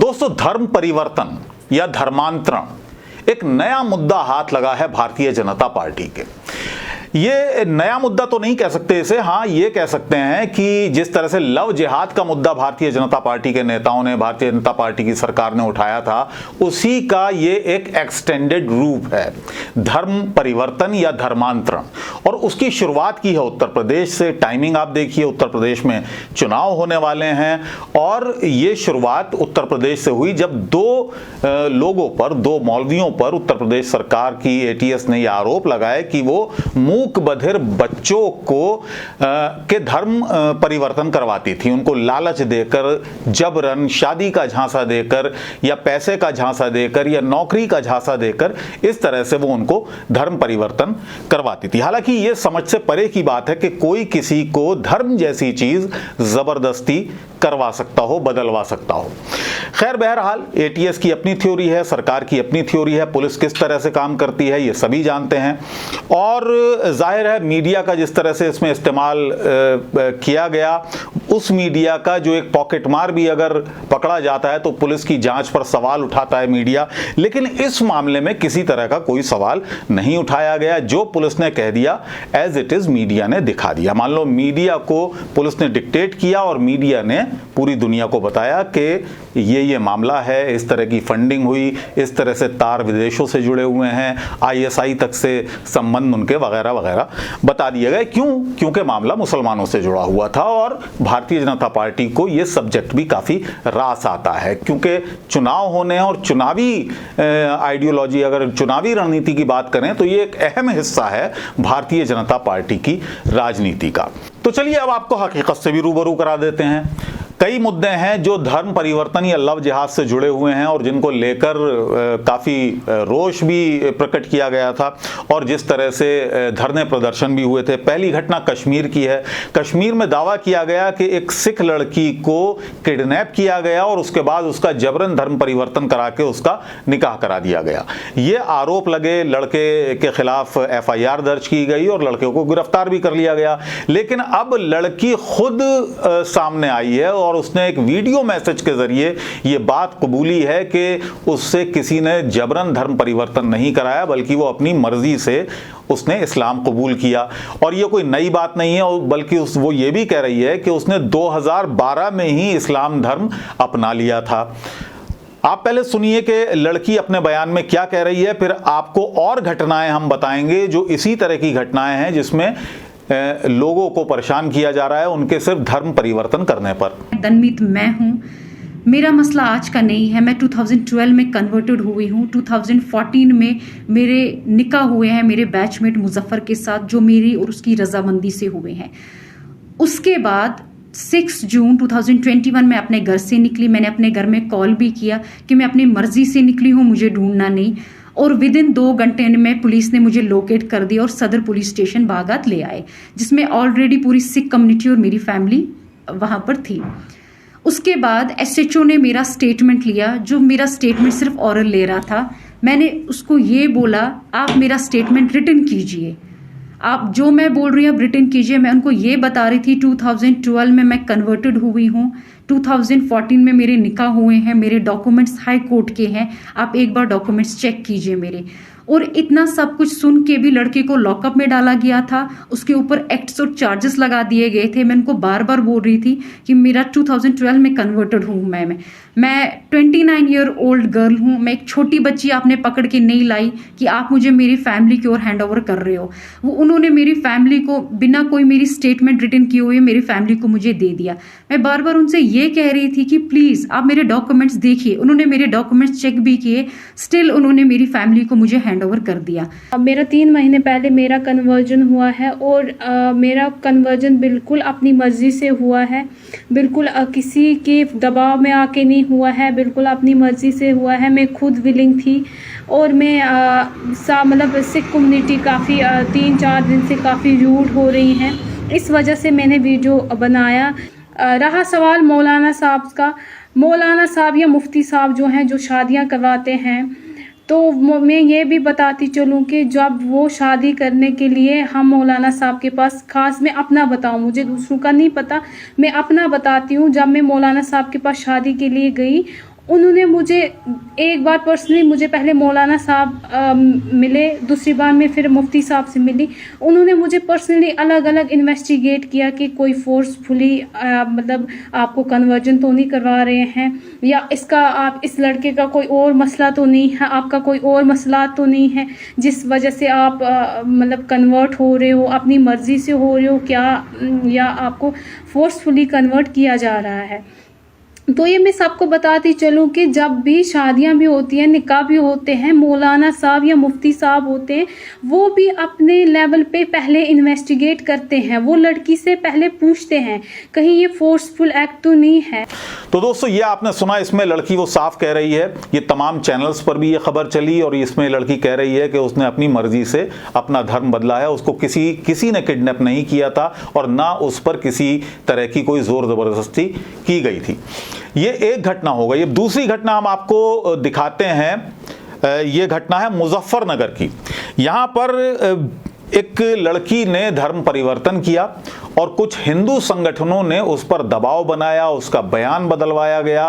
दोस्तों, धर्म परिवर्तन या धर्मांतरण एक नया मुद्दा हाथ लगा है भारतीय जनता पार्टी के। ये नया मुद्दा तो नहीं कह सकते इसे, हाँ ये कह सकते हैं कि जिस तरह से लव जिहाद का मुद्दा भारतीय जनता पार्टी के नेताओं ने, भारतीय जनता पार्टी की सरकार ने उठाया था, उसी का ये एक एक्सटेंडेड रूप है, धर्म परिवर्तन या धर्मांतरण। और उसकी शुरुआत की है उत्तर प्रदेश से। टाइमिंग आप देखिए, उत्तर प्रदेश में चुनाव होने वाले हैं और ये शुरुआत उत्तर प्रदेश से हुई जब दो लोगों पर, दो मौलवियों पर उत्तर प्रदेश सरकार की एटीएस ने यह आरोप लगाया कि वो मूक बधिर बच्चों को के धर्म परिवर्तन करवाती थी, उनको लालच देकर, जबरन शादी का झांसा देकर या पैसे का झांसा देकर या नौकरी का झांसा देकर इस तरह से वो उनको धर्म परिवर्तन करवाती थी। हालांकि ये समझ से परे की बात है कि कोई किसी को धर्म जैसी चीज जबरदस्ती करवा सकता हो, बदलवा सकता हो। खैर, बहरहाल एटीएस की अपनी थ्योरी है, सरकार की अपनी थ्योरी है, पुलिस किस तरह से काम करती है ये सभी जानते हैं। और जाहिर है मीडिया का जिस तरह से इसमें इस्तेमाल किया गया, उस मीडिया का जो एक पॉकेट मार भी अगर पकड़ा जाता है तो पुलिस की जांच पर सवाल उठाता है मीडिया, लेकिन इस मामले में किसी तरह का कोई सवाल नहीं उठाया गया। जो पुलिस ने कह दिया एज इट इज मीडिया ने दिखा दिया। मान लो मीडिया को पुलिस ने डिक्टेट किया और मीडिया ने पूरी दुनिया को बताया कि ये मामला है, इस तरह की फंडिंग हुई, इस तरह से तार विदेशों से जुड़े हुए हैं, आईएसआई तक से संबंध उनके वगैरह वगैरह बता दिए गए। क्यों? क्योंकि मामला मुसलमानों से जुड़ा हुआ था और भारतीय जनता पार्टी को यह सब्जेक्ट भी काफी रास आता है, क्योंकि चुनाव होने हैं और चुनावी आइडियोलॉजी, अगर चुनावी रणनीति की बात करें तो ये एक अहम हिस्सा है भारतीय जनता पार्टी की राजनीति का। तो चलिए अब आपको हकीकत से भी रूबरू करा देते हैं। कई मुद्दे हैं जो धर्म परिवर्तन या लव जिहाद से जुड़े हुए हैं और जिनको लेकर काफ़ी रोष भी प्रकट किया गया था और जिस तरह से धरने प्रदर्शन भी हुए थे। पहली घटना कश्मीर की है। कश्मीर में दावा किया गया कि एक सिख लड़की को किडनैप किया गया और उसके बाद उसका जबरन धर्म परिवर्तन करा के उसका निकाह करा दिया गया। ये आरोप लगे, लड़के के खिलाफ एफआईआर दर्ज की गई और लड़के को गिरफ्तार भी कर लिया गया। लेकिन अब लड़की खुद सामने आई है और उसने एक वीडियो मैसेज के जरिए यह बात कबूली है कि उससे किसी ने जबरन धर्म परिवर्तन नहीं कराया, बल्कि वो अपनी मर्जी से उसने इस्लाम कबूल किया। और ये कोई नई बात नहीं है, बल्कि वो ये भी कह रही है कि उसने 2012 में ही इस्लाम धर्म अपना लिया था। आप पहले सुनिए कि लड़की अपने बयान में क्या कह रही है, फिर आपको और घटनाएं हम बताएंगे जो इसी तरह की घटनाएं हैं जिसमें लोगों को परेशान किया जा रहा है उनके सिर्फ धर्म परिवर्तन करने पर। दनमीत मैं हूँ। मेरा मसला आज का नहीं है। मैं 2012 में कन्वर्टेड हुई हूँ। 2014 में मेरे निकाह हुए हैं मेरे बैचमेट मुजफ्फर के साथ, जो मेरी और उसकी रजामंदी से हुए हैं। उसके बाद 6 जून 2021 में अपने घर से निकली। मैंने अपने घर में कॉल भी किया कि मैं अपनी मर्जी से निकली हूँ, मुझे ढूंढना नहीं। और विदिन 2 घंटे में पुलिस ने मुझे लोकेट कर दिया और सदर पुलिस स्टेशन बागात ले आए, जिसमें ऑलरेडी पूरी सिख कम्युनिटी और मेरी फैमिली वहाँ पर थी। उसके बाद एसएचओ ने मेरा स्टेटमेंट लिया, जो मेरा स्टेटमेंट सिर्फ ऑरल ले रहा था। मैंने उसको ये बोला, आप मेरा स्टेटमेंट रिटन कीजिए, आप जो मैं बोल रही हूँ आप रिटन कीजिए। मैं उनको ये बता रही थी 2012 में मैं कन्वर्टेड हुई हूँ, 2014 में मेरे निकाह हुए हैं, मेरे डॉक्यूमेंट्स हाई कोर्ट के हैं, आप एक बार डॉक्यूमेंट्स चेक कीजिए मेरे। और इतना सब कुछ सुन के भी लड़के को लॉकअप में डाला गया था, उसके ऊपर एक्ट्स और चार्जेस लगा दिए गए थे। मैं उनको बार बार बोल रही थी कि मेरा 2012 में कन्वर्टेड हूँ मैं 29 ईयर ओल्ड गर्ल हूँ। मैं एक छोटी बच्ची आपने पकड़ के नहीं लाई कि आप मुझे मेरी फैमिली की ओर हैंड ओवर कर रहे हो। उन्होंने मेरी फैमिली को बिना कोई मेरी स्टेटमेंट रिटन किए हुए मेरी फैमिली को मुझे दे दिया। मैं बार बार उनसे ये कह रही थी कि प्लीज़ आप मेरे डॉक्यूमेंट्स देखिए। उन्होंने मेरे डॉक्यूमेंट्स चेक भी किए, स्टिल उन्होंने मेरी फैमिली को मुझे हैंड ओवर कर दिया। मेरा 3 महीने पहले मेरा कन्वर्जन हुआ है और मेरा कन्वर्जन बिल्कुल अपनी मर्जी से हुआ है, बिल्कुल किसी के दबाव में आके नहीं हुआ है, बिल्कुल अपनी मर्जी से हुआ है। मैं खुद विलिंग थी और मैं मतलब सिख कम्युनिटी काफ़ी 3-4 दिन से काफ़ी रूड हो रही हैं, इस वजह से मैंने वीडियो बनाया। रहा सवाल मौलाना साहब का, मौलाना साहब या मुफ्ती साहब जो हैं जो शादियां करवाते हैं, तो मैं ये भी बताती चलूँ कि जब वो शादी करने के लिए हम मौलाना साहब के पास, ख़ास मैं अपना बताऊँ, मुझे दूसरों का नहीं पता, मैं अपना बताती हूँ। जब मैं मौलाना साहब के पास शादी के लिए गई उन्होंने मुझे एक बार पर्सनली मुझे पहले मौलाना साहब मिले, दूसरी बार मैं फिर मुफ्ती साहब से मिली। उन्होंने मुझे पर्सनली अलग अलग इन्वेस्टिगेट किया कि कोई फोर्सफुली मतलब आपको कन्वर्जन तो नहीं करवा रहे हैं, या इसका आप इस लड़के का कोई और मसला तो नहीं है, आपका कोई और मसला तो नहीं है जिस वजह से आप मतलब कन्वर्ट हो रहे हो, अपनी मर्ज़ी से हो रहे हो क्या, या आपको फोर्सफुली कन्वर्ट किया जा रहा है। तो ये मैं सबको बताती चलूँ कि जब भी शादियां भी होती हैं, निकाह भी होते हैं, मौलाना साहब या मुफ्ती साहब होते हैं, वो भी अपने लेवल पे पहले इन्वेस्टिगेट करते हैं, वो लड़की से पहले पूछते हैं कहीं ये फोर्सफुल एक्ट तो नहीं है। तो दोस्तों ये आपने सुना, इसमें लड़की वो साफ कह रही है, ये तमाम चैनल्स पर भी ये खबर चली और इसमें लड़की कह रही है कि उसने अपनी मर्जी से अपना धर्म बदला है, उसको किसी ने किडनैप नहीं किया था और ना उस पर किसी तरह की कोई जोर जबरदस्ती की गई थी। ये एक घटना हो गई। अब दूसरी घटना हम आपको दिखाते हैं। ये घटना है मुजफ्फरनगर की। यहाँ पर एक लड़की ने धर्म परिवर्तन किया और कुछ हिंदू संगठनों ने उस पर दबाव बनाया, उसका बयान बदलवाया गया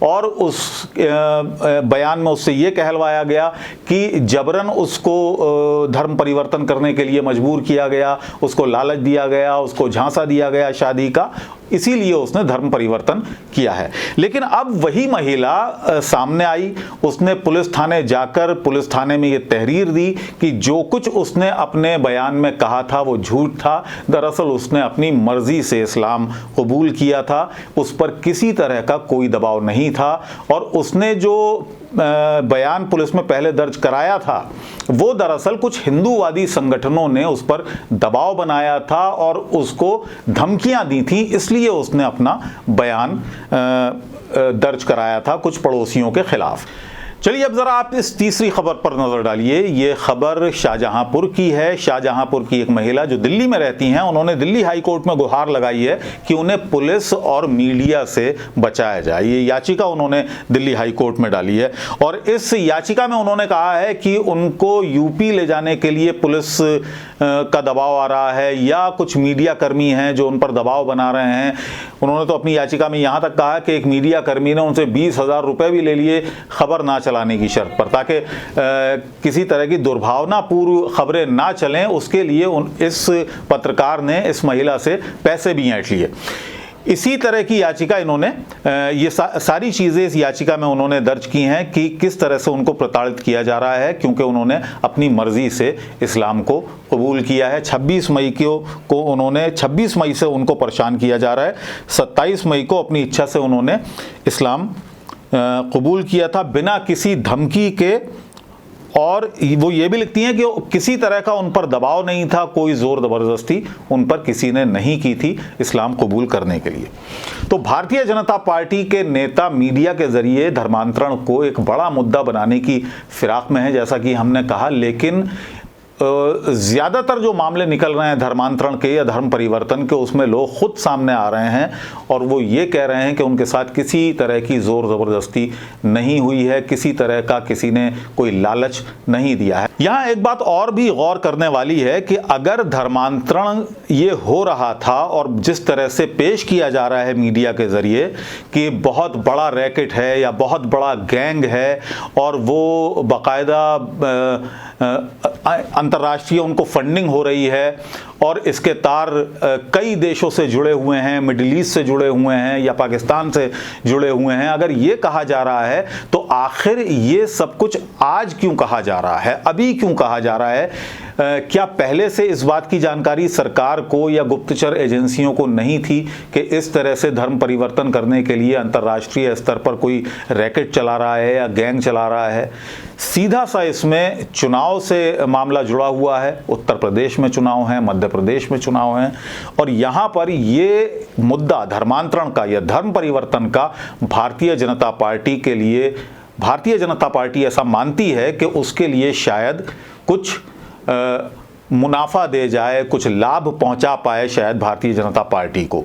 और उस बयान में उससे ये कहलवाया गया कि जबरन उसको धर्म परिवर्तन करने के लिए मजबूर किया गया, उसको लालच दिया गया, उसको झांसा दिया गया शादी का, इसीलिए उसने धर्म परिवर्तन किया है। लेकिन अब वही महिला सामने आई, उसने पुलिस थाने जाकर पुलिस थाने में ये तहरीर दी कि जो कुछ उसने अपने बयान में कहा था वो झूठ था, दरअसल उसने अपनी मर्जी से इस्लाम कबूल किया था, उस पर किसी तरह का कोई दबाव नहीं था और उसने जो बयान पुलिस में पहले दर्ज कराया था वो दरअसल कुछ हिंदूवादी संगठनों ने उस पर दबाव बनाया था और उसको धमकियां दी थी, इसलिए उसने अपना बयान दर्ज कराया था कुछ पड़ोसियों के खिलाफ। चलिए अब जरा आप इस तीसरी खबर पर नजर डालिए। ये खबर शाहजहांपुर की है। शाहजहांपुर की एक महिला जो दिल्ली में रहती हैं, उन्होंने दिल्ली हाई कोर्ट में गुहार लगाई है कि उन्हें पुलिस और मीडिया से बचाया जाए। ये याचिका उन्होंने दिल्ली हाई कोर्ट में डाली है और इस याचिका में उन्होंने कहा है कि उनको यूपी ले जाने के लिए पुलिस का दबाव आ रहा है या कुछ मीडिया कर्मी हैं जो उन पर दबाव बना रहे हैं। उन्होंने तो अपनी याचिका में यहाँ तक कहा कि एक मीडिया कर्मी ने उनसे 20,000 रुपये भी ले लिए खबर ना चलाने की शर्त पर, ताकि किसी तरह की दुर्भावनापूर्ण खबरें ना चलें, उसके लिए इस पत्रकार ने इस महिला से पैसे भी ऐंठ लिए। इसी तरह की याचिका इन्होंने ये सारी चीज़ें इस याचिका में उन्होंने दर्ज की हैं कि किस तरह से उनको प्रताड़ित किया जा रहा है, क्योंकि उन्होंने अपनी मर्जी से इस्लाम को कबूल किया है। 26 मई से उनको परेशान किया जा रहा है। 27 मई को अपनी इच्छा से उन्होंने इस्लाम कबूल किया था बिना किसी धमकी के, और वो ये भी लिखती हैं कि किसी तरह का उन पर दबाव नहीं था, कोई जोर जबरदस्ती उन पर किसी ने नहीं की थी इस्लाम कबूल करने के लिए। तो भारतीय जनता पार्टी के नेता मीडिया के जरिए धर्मांतरण को एक बड़ा मुद्दा बनाने की फिराक में है, जैसा कि हमने कहा, लेकिन ज़्यादातर जो मामले निकल रहे हैं धर्मांतरण के या धर्म परिवर्तन के, उसमें लोग खुद सामने आ रहे हैं और वो ये कह रहे हैं कि उनके साथ किसी तरह की ज़ोर ज़बरदस्ती नहीं हुई है, किसी तरह का किसी ने कोई लालच नहीं दिया है। यहाँ एक बात और भी गौर करने वाली है कि अगर धर्मांतरण ये हो रहा था और जिस तरह से पेश किया जा रहा है मीडिया के ज़रिए कि बहुत बड़ा रैकेट है या बहुत बड़ा गैंग है और वो बाकायदा अंतर्राष्ट्रीय उनको फंडिंग हो रही है और इसके तार कई देशों से जुड़े हुए हैं, मिडिल ईस्ट से जुड़े हुए हैं या पाकिस्तान से जुड़े हुए हैं, अगर ये कहा जा रहा है तो आखिर ये सब कुछ आज क्यों कहा जा रहा है, अभी क्यों कहा जा रहा है? क्या पहले से इस बात की जानकारी सरकार को या गुप्तचर एजेंसियों को नहीं थी कि इस तरह से धर्म परिवर्तन करने के लिए अंतर्राष्ट्रीय स्तर पर कोई रैकेट चला रहा है या गैंग चला रहा है? सीधा सा इसमें चुनाव से मामला जुड़ा हुआ है। उत्तर प्रदेश में चुनाव हैं, मध्य प्रदेश में चुनाव हैं और यहाँ पर ये मुद्दा धर्मांतरण का या धर्म परिवर्तन का भारतीय जनता पार्टी के लिए, भारतीय जनता पार्टी ऐसा मानती है कि उसके लिए शायद कुछ मुनाफा दे जाए, कुछ लाभ पहुंचा पाए शायद भारतीय जनता पार्टी को।